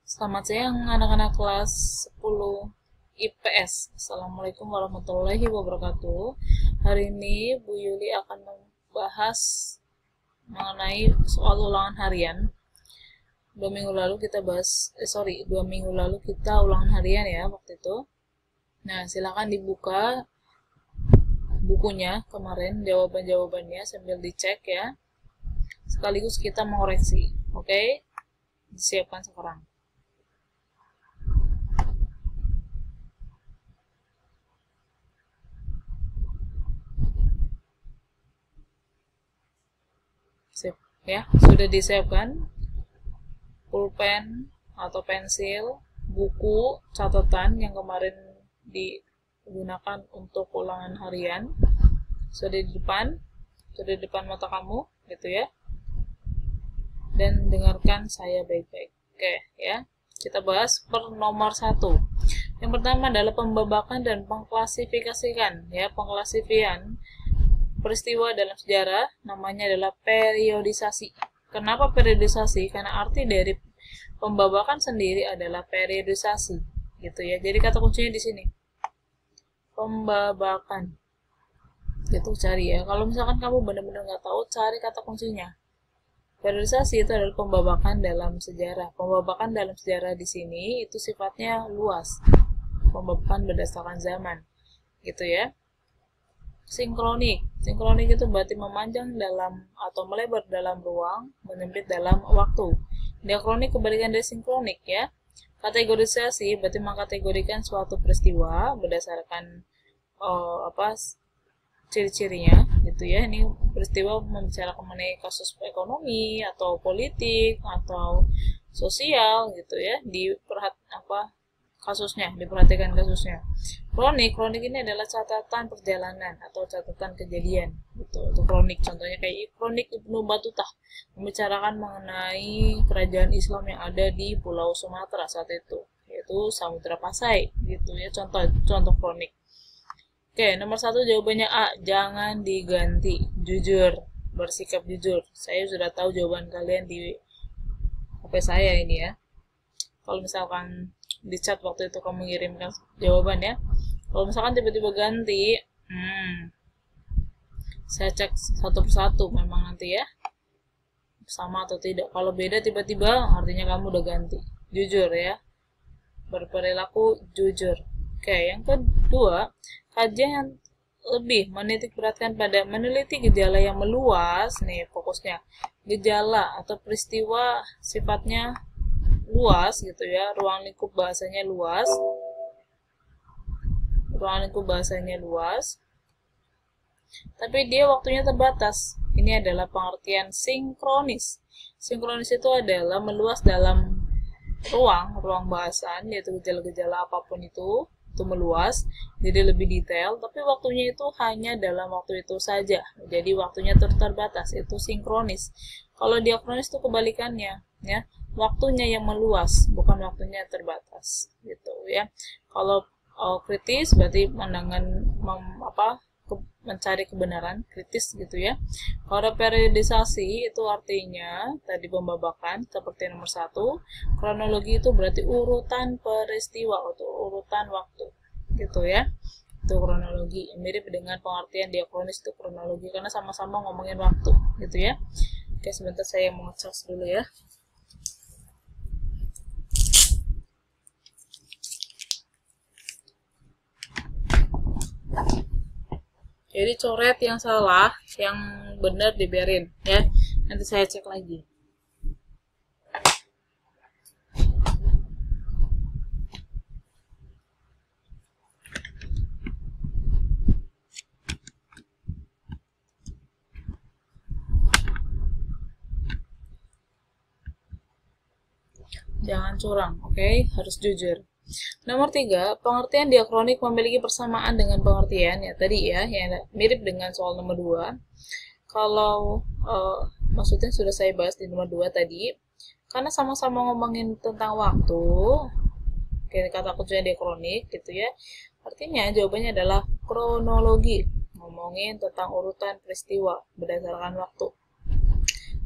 Selamat siang anak-anak kelas 10 IPS. Assalamualaikum warahmatullahi wabarakatuh. Hari ini Bu Yuli akan membahas mengenai soal ulangan harian. 2 minggu lalu kita ulangan harian ya waktu itu. Nah, silakan dibuka bukunya kemarin, jawaban-jawabannya sambil dicek ya. Sekaligus kita mengoreksi. Oke? Disiapkan sekarang. Sip, ya, sudah disiapkan pulpen atau pensil, buku, catatan yang kemarin digunakan untuk ulangan harian sudah di depan mata kamu, gitu ya. Dan dengarkan saya baik-baik. Oke, ya. Kita bahas per nomor 1. Yang pertama adalah pembabakan dan pengklasifikasikan, ya, pengklasifian peristiwa dalam sejarah namanya adalah periodisasi. Kenapa periodisasi? Karena arti dari pembabakan sendiri adalah periodisasi, gitu ya. Jadi kata kuncinya di sini. Pembabakan. Itu cari ya. Kalau misalkan kamu benar-benar nggak tahu, cari kata kuncinya. Periodisasi itu adalah pembabakan dalam sejarah. Pembabakan dalam sejarah di sini itu sifatnya luas. Pembabakan berdasarkan zaman, gitu ya. Sinkronik. Sinkronik itu berarti memanjang dalam atau melebar dalam ruang, menyempit dalam waktu. Diakronik kebalikan dari sinkronik ya. Kategorisasi berarti mengkategorikan suatu peristiwa berdasarkan ciri-cirinya gitu ya. Ini peristiwa membicarakan mengenai kasus ekonomi atau politik atau sosial gitu ya. Diperhatikan kasusnya. Kronik ini adalah catatan perjalanan atau catatan kejadian gitu. Itu kronik, contohnya kayak kronik Ibnu Battuta membicarakan mengenai kerajaan Islam yang ada di Pulau Sumatera saat itu, yaitu Samudra Pasai gitu ya, contoh kronik. Oke, nomor 1 jawabannya A, jangan diganti. Jujur, bersikap jujur. Saya sudah tahu jawaban kalian di HP saya ini ya. Kalau misalkan di chat waktu itu kamu ngirimkan jawaban ya. Kalau misalkan tiba-tiba ganti, saya cek satu persatu memang nanti ya, sama atau tidak. Kalau beda tiba-tiba, artinya kamu udah ganti. Jujur ya, berperilaku jujur. Oke, yang kedua, kajian yang lebih menitik beratkan pada meneliti gejala yang meluas. Nih fokusnya, gejala atau peristiwa sifatnya luas gitu ya, ruang lingkup bahasanya luas, tapi dia waktunya terbatas. Ini adalah pengertian sinkronis. Sinkronis itu adalah meluas dalam ruang bahasan, yaitu gejala-gejala apapun itu meluas, jadi lebih detail, tapi waktunya itu hanya dalam waktu itu saja, jadi waktunya terbatas, itu sinkronis. Kalau diakronis itu kebalikannya ya, waktunya yang meluas, bukan waktunya terbatas gitu ya. Kalau kritis berarti mencari kebenaran, kritis gitu ya. Kalau periodisasi itu artinya tadi pembabakan seperti nomor 1. Kronologi itu berarti urutan peristiwa atau urutan waktu gitu ya. Itu kronologi, mirip dengan pengertian diakronis itu kronologi karena sama-sama ngomongin waktu gitu ya. Oke, sebentar saya mau ngecas dulu ya. Jadi coret yang salah, yang benar dibiarin ya. Nanti saya cek lagi. Jangan curang, oke? Harus jujur. Nomor 3, pengertian diakronik memiliki persamaan dengan pengertian ya tadi ya, yang mirip dengan soal nomor 2. Kalau maksudnya sudah saya bahas di nomor 2 tadi, karena sama-sama ngomongin tentang waktu, kayak kata kuncinya diakronik gitu ya. Artinya jawabannya adalah kronologi, ngomongin tentang urutan peristiwa berdasarkan waktu.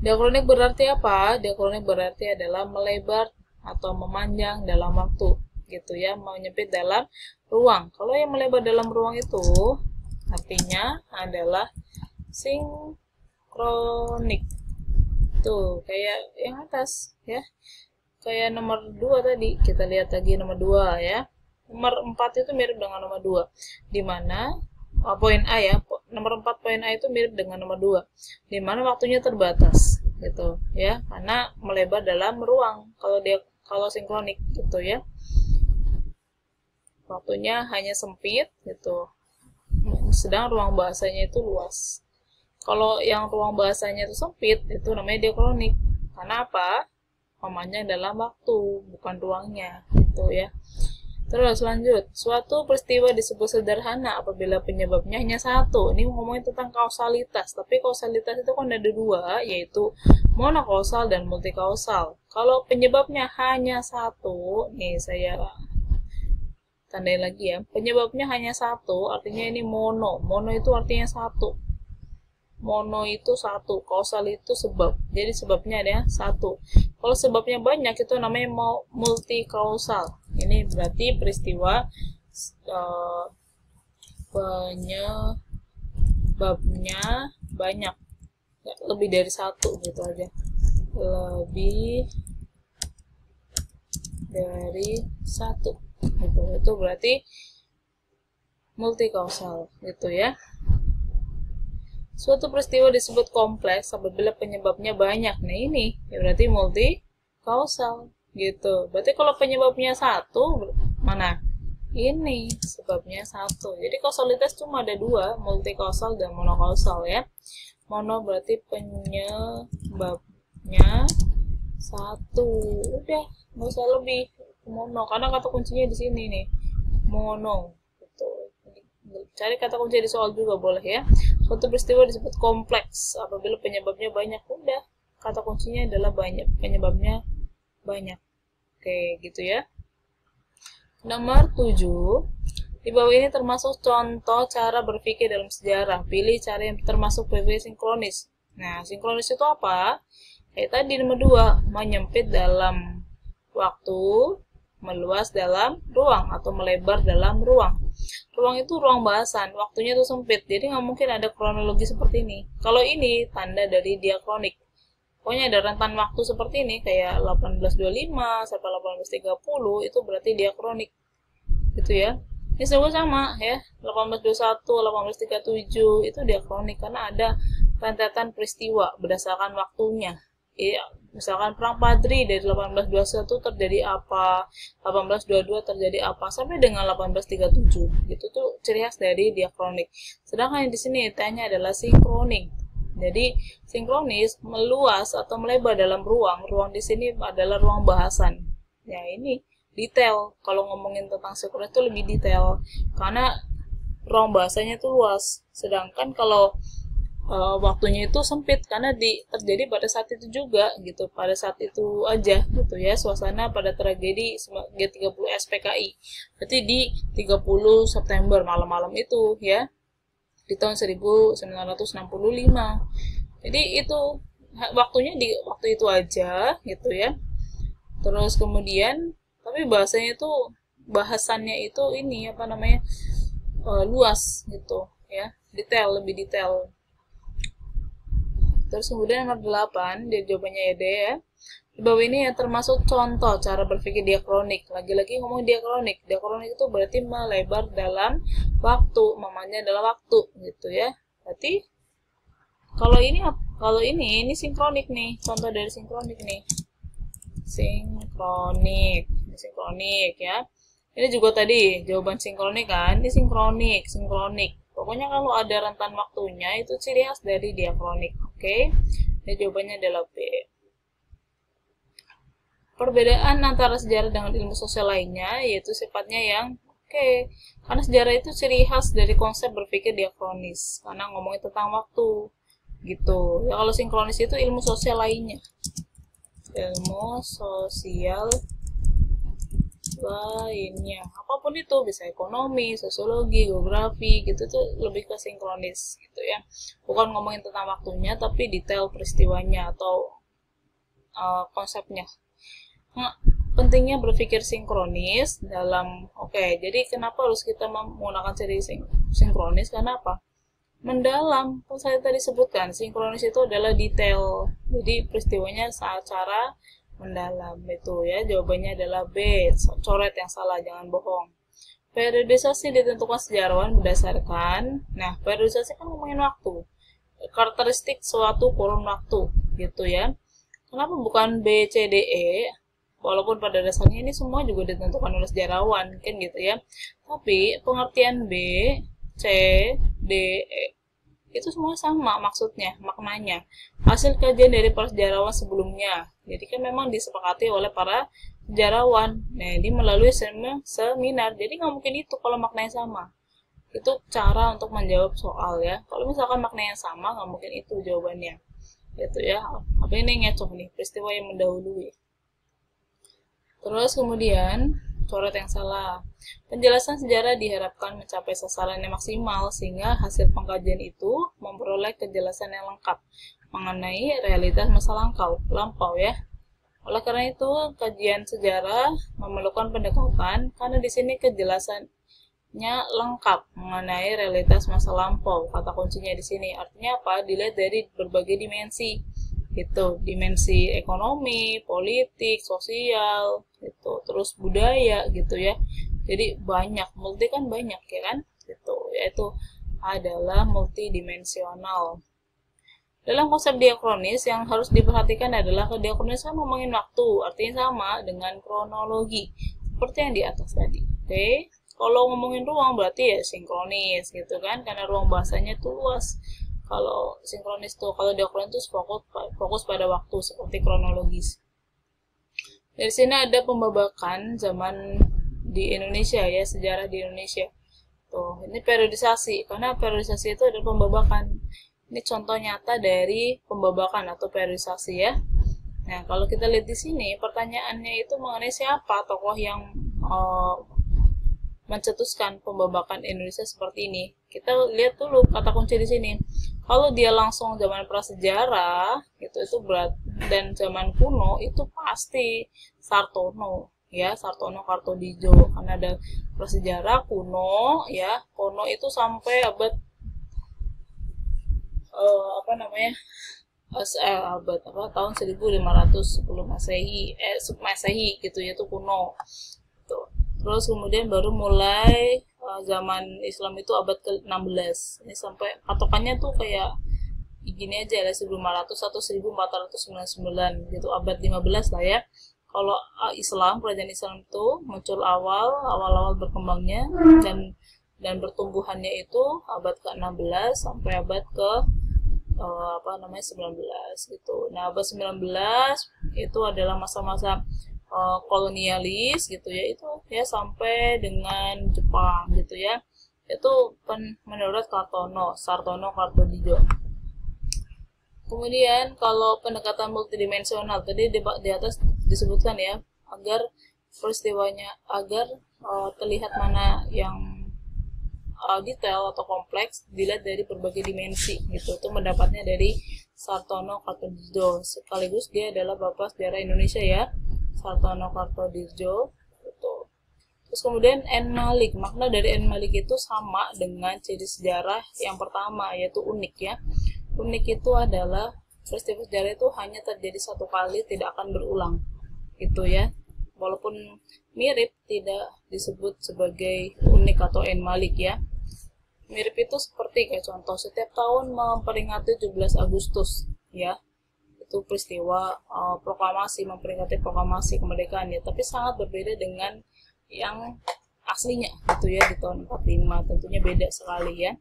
Diakronik berarti apa? Diakronik berarti adalah melebar atau memanjang dalam waktu gitu ya, menyempit dalam ruang. Kalau yang melebar dalam ruang itu artinya adalah sinkronik. Tuh, kayak yang atas ya. Kayak nomor 2 tadi, kita lihat lagi nomor 2 ya. Nomor 4 itu mirip dengan nomor 2. Di mana poin A ya, nomor 4 poin A itu mirip dengan nomor 2. Di mana waktunya terbatas gitu ya, karena melebar dalam ruang kalau sinkronik gitu ya. Waktunya hanya sempit gitu. Sedang ruang bahasanya itu luas. Kalau yang ruang bahasanya itu sempit, itu namanya diakronik. Karena apa? Memanjang dalam waktu, bukan ruangnya, gitu ya. Terus lanjut, suatu peristiwa disebut sederhana apabila penyebabnya hanya satu. Ini ngomongin tentang kausalitas, tapi kausalitas itu kan ada dua, yaitu monokausal dan multikausal. Kalau penyebabnya hanya satu, nih saya tandain lagi ya, penyebabnya hanya satu, artinya ini mono. Mono itu artinya satu. Mono itu satu, kausal itu sebab. Jadi sebabnya ada satu. Kalau sebabnya banyak itu namanya multikausal. Ini berarti peristiwa penyebabnya banyak. Lebih dari satu gitu aja. Lebih dari satu. Gitu. Itu berarti multikausal gitu ya. Suatu peristiwa disebut kompleks apabila penyebabnya banyak. Nah ini ya berarti multi-kausal gitu. Berarti kalau penyebabnya satu, mana? Ini sebabnya satu. Jadi kausalitas cuma ada dua, multi-kausal dan monokausal ya. Mono berarti penyebabnya satu. Udah, nggak usah lebih mono. Karena kata kuncinya di sini nih, mono. Cari kata kunci di soal juga boleh ya. Suatu peristiwa disebut kompleks apabila penyebabnya banyak. Udah, kata kuncinya adalah banyak, penyebabnya banyak. Oke, gitu ya. Nomor 7. Di bawah ini termasuk contoh cara berpikir dalam sejarah. Pilih cara yang termasuk berpikir sinkronis. Nah, sinkronis itu apa? Kayak tadi nomor 2, menyempit dalam waktu, meluas dalam ruang atau melebar dalam ruang. Ruang itu ruang bahasan, waktunya itu sempit, jadi nggak mungkin ada kronologi seperti ini. Kalau ini tanda dari diakronik. Pokoknya ada rentan waktu seperti ini, kayak 1825 sampai 1830, itu berarti diakronik. Gitu ya. Ini semua sama ya, 1821, 1837, itu diakronik, karena ada rentetan peristiwa berdasarkan waktunya. Ya, misalkan perang Padri dari 1821 terjadi apa, 1822 terjadi apa, sampai dengan 1837. Itu tuh ciri khas dari diakronik. Sedangkan yang di sini tanya adalah sinkronik. Jadi sinkronis meluas atau melebar dalam ruang. Ruang di sini adalah ruang bahasan. Ya ini detail. Kalau ngomongin tentang sinkronis itu lebih detail karena ruang bahasanya itu luas. Sedangkan kalau waktunya itu sempit karena terjadi pada saat itu juga gitu, pada saat itu aja gitu ya, suasana pada tragedi G30 SPKI, berarti di 30 September malam-malam itu ya, di tahun 1965. Jadi itu waktunya di waktu itu aja gitu ya. Terus kemudian tapi bahasannya itu ini apa namanya, luas gitu ya, lebih detail. Terus kemudian nomor 8, dia jawabannya ya D ya. Di bawah ini yang termasuk contoh cara berpikir diakronik. Lagi-lagi ngomong diakronik. Diakronik itu berarti melebar dalam waktu, memanjang dalam waktu gitu ya. Berarti kalau ini sinkronik nih. Contoh dari sinkronik nih. Sinkronik ya. Ini juga tadi jawaban sinkronik kan. Ini sinkronik. Pokoknya kalau ada rentan waktunya itu ciri khas dari diakronik. Oke. Dan jawabannya adalah B. Perbedaan antara sejarah dengan ilmu sosial lainnya yaitu sifatnya yang karena sejarah itu ciri khas dari konsep berpikir diakronis karena ngomongin tentang waktu gitu. Ya kalau sinkronis itu ilmu sosial lainnya. Ilmu sosial lainnya apapun itu, bisa ekonomi, sosiologi, geografi gitu tuh lebih ke sinkronis gitu ya, bukan ngomongin tentang waktunya tapi detail peristiwanya atau konsepnya. pentingnya berpikir sinkronis dalam jadi kenapa harus kita menggunakan ciri sinkronis? Karena apa? Mendalam. Saya tadi sebutkan, sinkronis itu adalah detail. Jadi peristiwanya secara mendalam itu ya. Jawabannya adalah B. Coret yang salah, jangan bohong. Periodisasi ditentukan sejarawan berdasarkan, periodisasi kan ngomongin waktu, karakteristik suatu kurun waktu gitu ya. Kenapa bukan B, C, D, E? Walaupun pada dasarnya ini semua juga ditentukan oleh sejarawan kan gitu ya. Tapi pengertian B, C, D, E itu semua sama maksudnya, maknanya. Hasil kajian dari para sejarawan sebelumnya. Jadi kan memang disepakati oleh para sejarawan. Nah, ini melalui seminar. Jadi nggak mungkin itu kalau maknanya sama. Itu cara untuk menjawab soal ya. Kalau misalkan maknanya sama, nggak mungkin itu jawabannya. Gitu ya. Apa ini ngecoh nih, peristiwa yang mendahului. Terus kemudian coret yang salah. Penjelasan sejarah diharapkan mencapai sasaran yang maksimal sehingga hasil pengkajian itu memperoleh kejelasan yang lengkap mengenai realitas masa lampau ya. Oleh karena itu, kajian sejarah memerlukan pendekatan karena di sini kejelasannya lengkap mengenai realitas masa lampau. Kata kuncinya di sini artinya apa? Dilihat dari berbagai dimensi. Gitu, dimensi ekonomi, politik, sosial, gitu, terus budaya gitu ya. Jadi banyak, multi kan banyak ya kan? Gitu, yaitu adalah multidimensional. Dalam konsep diakronis yang harus diperhatikan adalah diakronis kan ngomongin waktu, artinya sama dengan kronologi seperti yang di atas tadi. Oke. Kalau ngomongin ruang berarti ya sinkronis gitu kan, karena ruang bahasanya tuh luas. Kalau sinkronis tuh, kalau diakronis itu fokus pada waktu seperti kronologis. Dari sini ada pembabakan zaman di Indonesia ya, sejarah di Indonesia. Tuh, ini periodisasi, karena periodisasi itu adalah pembabakan. Ini contoh nyata dari pembabakan atau periodisasi ya. Nah, kalau kita lihat di sini, pertanyaannya itu mengenai siapa tokoh yang mencetuskan pembabakan Indonesia seperti ini. Kita lihat dulu kata kunci di sini. Kalau dia langsung zaman prasejarah, itu berat, dan zaman kuno itu pasti Sartono, ya, Sartono Kartodijo, karena ada prasejarah kuno, ya, kuno itu sampai abad tahun 1500 sebelum Masehi gitu ya, itu kuno. Tuh. Terus kemudian baru mulai zaman Islam itu abad ke-16. Ini sampai patokannya tuh kayak gini aja lah, 1500 atau 1499 gitu, abad 15 lah ya. Kalau Islam, kerajaan Islam itu muncul awal berkembangnya dan bertumbuhannya itu abad ke-16 sampai abad ke 19 gitu. Nah, abad 19 itu adalah masa-masa kolonialis gitu ya, itu ya sampai dengan Jepang gitu ya. Itu menurut Sartono Kartodijo. Kemudian kalau pendekatan multidimensional tadi di atas disebutkan ya, agar peristiwanya terlihat mana yang detail atau kompleks dilihat dari berbagai dimensi gitu. Itu mendapatnya dari Sartono Kartodijo, sekaligus dia adalah bapak sejarah Indonesia ya, Sartono Kartodijo gitu. Terus kemudian N. Malik, makna dari N. Malik itu sama dengan ciri sejarah yang pertama, yaitu unik ya. Unik itu adalah peristiwa sejarah itu hanya terjadi satu kali, tidak akan berulang gitu ya. Walaupun mirip, tidak disebut sebagai unik atau N. Malik ya. Mirip itu seperti kayak contoh setiap tahun memperingati 17 Agustus ya. Itu peristiwa memperingati proklamasi kemerdekaan ya, tapi sangat berbeda dengan yang aslinya gitu ya, di tahun 45 tentunya beda sekali ya.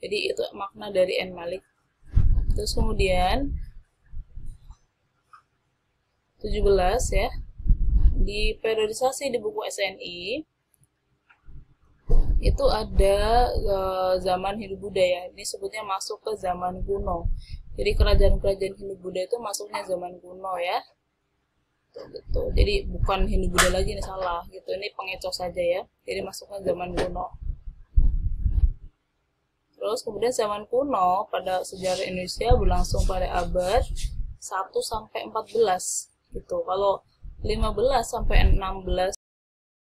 Jadi itu makna dari N. Malik. Terus kemudian 17 ya, di periodisasi di buku SNI itu ada zaman Hindu-Buddha ya, ini sebutnya masuk ke zaman kuno. Jadi kerajaan-kerajaan Hindu-Buddha itu masuknya zaman kuno ya. Gitu. Jadi bukan Hindu-Buddha lagi, ini salah gitu. Ini pengecoh saja ya. Jadi masuknya zaman kuno. Terus kemudian zaman kuno pada sejarah Indonesia berlangsung pada abad 1 sampai 14 gitu. Kalau 15 sampai 16